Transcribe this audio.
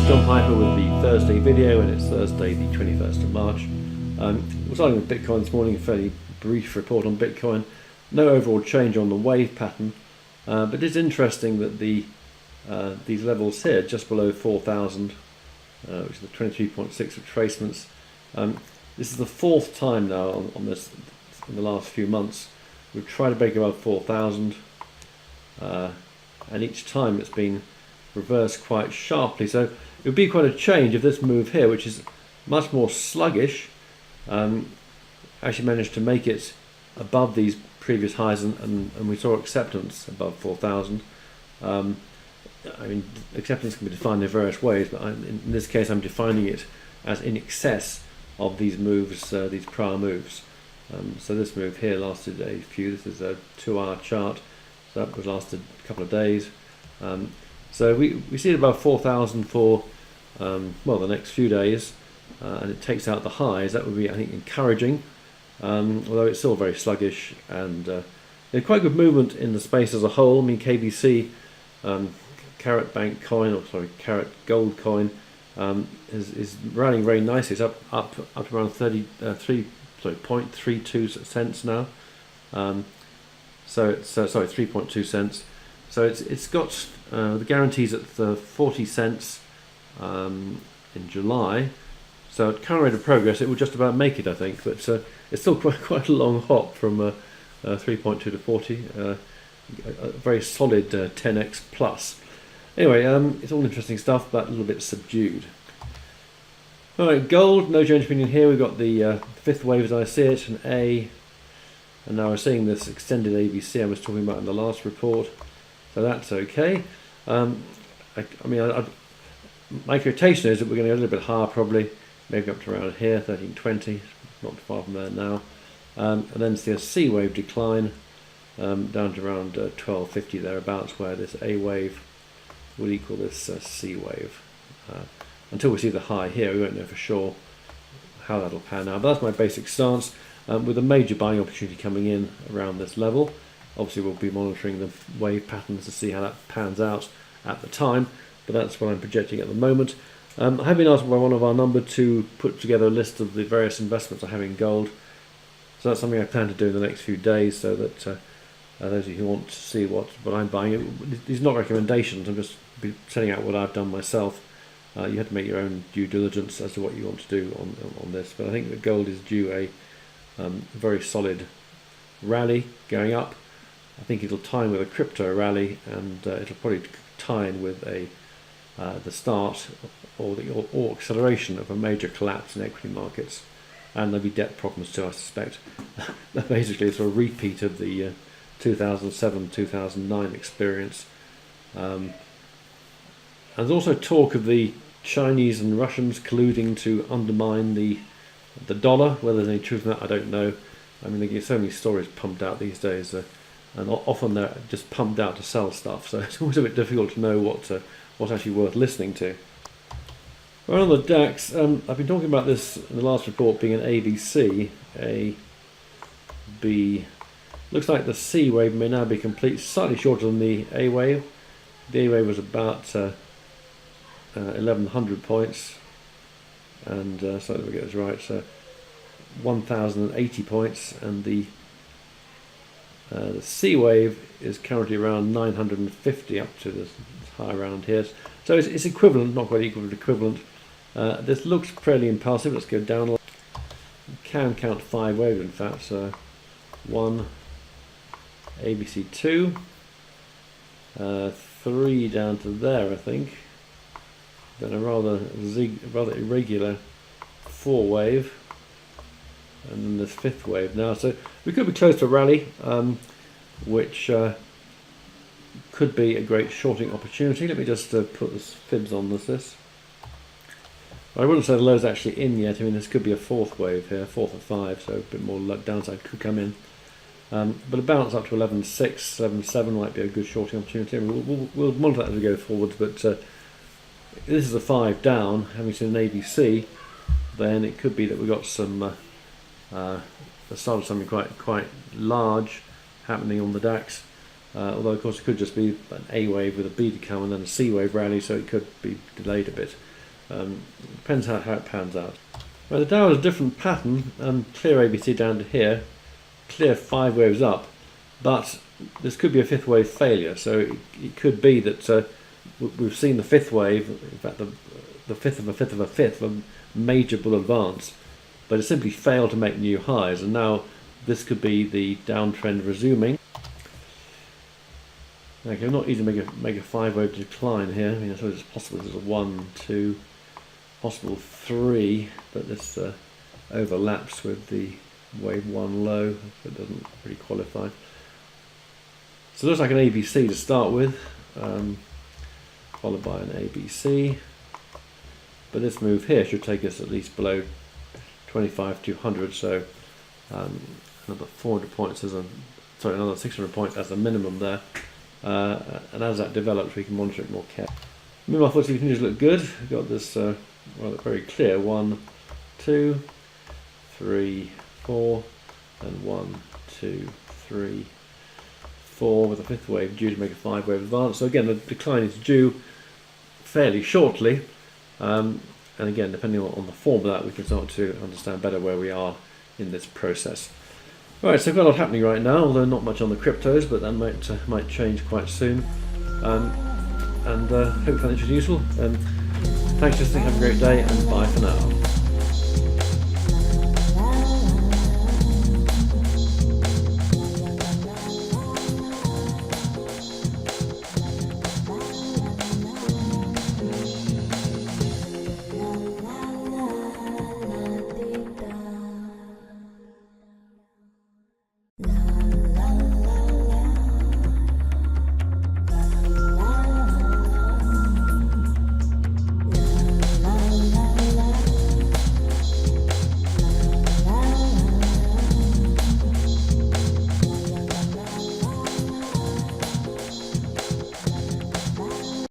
John Piper with the Thursday video, and it's Thursday the 21st of March. We're starting with Bitcoin this morning, a fairly brief report on Bitcoin. No overall change on the wave pattern, but it's interesting that these levels here, just below 4,000, which is the 23.6 retracements. This is the fourth time now on this in the last few months. We've tried to break above 4,000, and each time it's been reversed quite sharply. So it would be quite a change if this move here, which is much more sluggish, actually managed to make it above these previous highs, and we saw acceptance above 4,000. I mean, acceptance can be defined in various ways, but in this case I'm defining it as in excess of these moves, these prior moves. So this move here lasted a few. This is a 2-hour chart, so that was lasted a couple of days. So we see it above 4,000 for well, the next few days, and it takes out the highs. That would be, I think, encouraging, although it's still very sluggish, and quite good movement in the space as a whole. I mean, KBC, Carat Bank coin, or sorry, Carat Gold coin, is rallying very nicely. It's up to around 0.32 cents now. So it's sorry, 3.2 cents. So it's got the guarantees at 40 cents in July. So at current rate of progress, it will just about make it, I think. But it's still quite a long hop from 3.2 to 40. A very solid 10x plus. Anyway, it's all interesting stuff, but a little bit subdued. All right, gold, no change opinion here. We've got the fifth wave as I see it, an A, and now we're seeing this extended ABC I was talking about in the last report. So that's okay. I mean, my expectation is that we're going to go a little bit higher, probably, maybe up to around here, 1320, not too far from there now. And then see a C wave decline down to around 1250 thereabouts, where this A wave will equal this C wave. Until we see the high here, we won't know for sure how that'll pan out. But that's my basic stance, with a major buying opportunity coming in around this level. Obviously, we'll be monitoring the wave patterns to see how that pans out at the time, but that's what I'm projecting at the moment. I have been asked by one of our number to put together a list of the various investments I have in gold. So that's something I plan to do in the next few days, so that those of you who want to see what I'm buying, these are not recommendations, I'm just setting out what I've done myself. You have to make your own due diligence as to what you want to do on this, but I think that gold is due a very solid rally going up. I think it'll tie in with a crypto rally, and it'll probably tie in with the start or acceleration of a major collapse in equity markets, and there'll be debt problems too, I suspect. Basically, it's a repeat of the 2007-2009 experience. And there's also talk of the Chinese and Russians colluding to undermine the dollar. Whether there's any truth in that, I don't know. I mean, they get so many stories pumped out these days, and often they're just pumped out to sell stuff. So it's always a bit difficult to know what's actually worth listening to. Well, on the DAX, I've been talking about this in the last report being an ABC, A, B. Looks like the C wave may now be complete, slightly shorter than the A wave. The A wave was about 1100 points, and so let me get this right, so 1080 points, and the C wave is currently around 950 up to this high around here. So it's equivalent, not quite equal, but equivalent. This looks fairly impulsive. Let's go down. You can count 5 waves, in fact. So 1, ABC 2, 3 down to there, I think. Then a rather irregular 4 wave, and then this 5th wave now. So we could be close to a rally, which could be a great shorting opportunity. Let me just put this fibs on this. I wouldn't say the low's actually in yet. I mean, this could be a 4th wave here, 4th or 5, so a bit more downside could come in. But a bounce up to 11.6, 11.7 might be a good shorting opportunity. I mean, we'll monitor that as we go forwards, but this is a 5 down, having seen an ABC, then it could be that we've got some the start of something quite large happening on the DAX. Although of course it could just be an A wave with a B to come and then a C wave rally, so it could be delayed a bit. Depends how it pans out. Well, the Dow has a different pattern, clear ABC down to here, clear 5 waves up, but this could be a fifth wave failure. So it could be that we've seen the fifth wave, in fact the fifth of a fifth of a fifth of a major bull advance, but it simply failed to make new highs, and now this could be the downtrend resuming. Okay, not easy to make a 5 wave decline here. I mean, I suppose it's possible there's a 1, 2, possible 3, but this overlaps with the wave 1 low, so it doesn't really qualify. So it looks like an ABC to start with, followed by an ABC, but this move here should take us at least below 25,200, so another 400 points another 600 points as a minimum there, and as that develops we can monitor it more carefully. Meanwhile, FTSE continues to look good. We've got this very clear 1, 2, 3, 4, and 1, 2, 3, 4 with a fifth wave due to make a 5 wave advance. So again, the decline is due fairly shortly, and again, depending on the form of that, we can start to understand better where we are in this process. Right, so quite a lot happening right now, although not much on the cryptos, but that might change quite soon. And hope you found it useful. Thanks for listening, have a great day, and bye for now.